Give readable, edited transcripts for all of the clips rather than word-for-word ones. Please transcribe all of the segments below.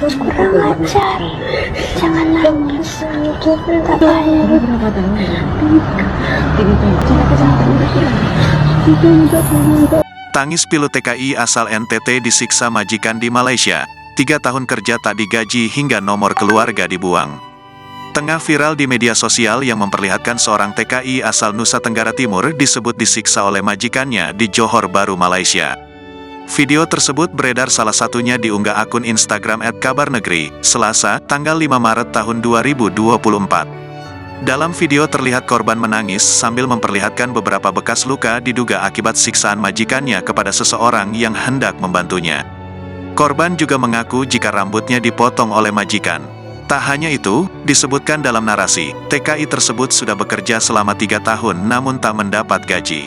Kurang ajar, jangan nangis. Kita bayar. Berapa tahun ya? 3 tahun. Tangis pilu TKI asal NTT disiksa majikan di Malaysia. 3 tahun kerja tak digaji hingga nomor keluarga dibuang. Tengah viral di media sosial yang memperlihatkan seorang TKI asal Nusa Tenggara Timur disebut disiksa oleh majikannya di Johor Bahru, Malaysia. Video tersebut beredar salah satunya diunggah akun Instagram @kabarnegeri, Selasa, tanggal 5 Maret tahun 2024. Dalam video terlihat korban menangis sambil memperlihatkan beberapa bekas luka diduga akibat siksaan majikannya kepada seseorang yang hendak membantunya. Korban juga mengaku jika rambutnya dipotong oleh majikan. Tak hanya itu, disebutkan dalam narasi, TKI tersebut sudah bekerja selama 3 tahun namun tak mendapat gaji.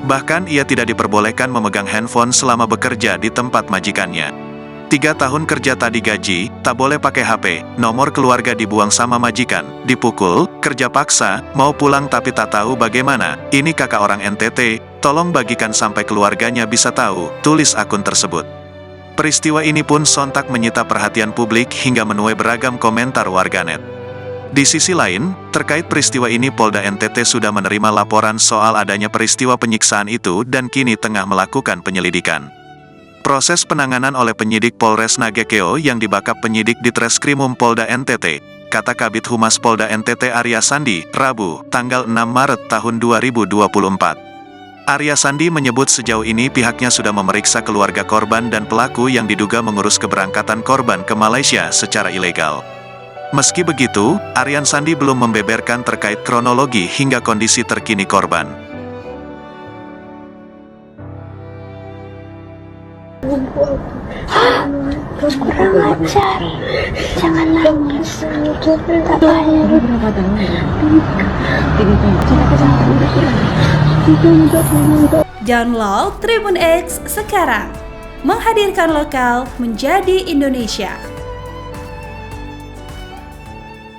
Bahkan ia tidak diperbolehkan memegang handphone selama bekerja di tempat majikannya. 3 tahun kerja tak digaji, tak boleh pakai HP, nomor keluarga dibuang sama majikan, dipukul, kerja paksa, mau pulang tapi tak tahu bagaimana, ini kakak orang NTT, tolong bagikan sampai keluarganya bisa tahu, tulis akun tersebut. Peristiwa ini pun sontak menyita perhatian publik hingga menuai beragam komentar warganet. Di sisi lain, terkait peristiwa ini Polda NTT sudah menerima laporan soal adanya peristiwa penyiksaan itu dan kini tengah melakukan penyelidikan. Proses penanganan oleh penyidik Polres Nagekeo yang dibackup penyidik di Treskrimum Polda NTT, kata Kabid Humas Polda NTT Arya Sandi, Rabu, tanggal 6 Maret tahun 2024. Arya Sandi menyebut sejauh ini pihaknya sudah memeriksa keluarga korban dan pelaku yang diduga mengurus keberangkatan korban ke Malaysia secara ilegal. Meski begitu, Aryan Sandi belum membeberkan terkait kronologi hingga kondisi terkini korban. Kurang ajar, jangan nangis. Kita bayar. Berapa tahun ya? 3 tahun. Download Tribun X sekarang. Menghadirkan lokal menjadi Indonesia.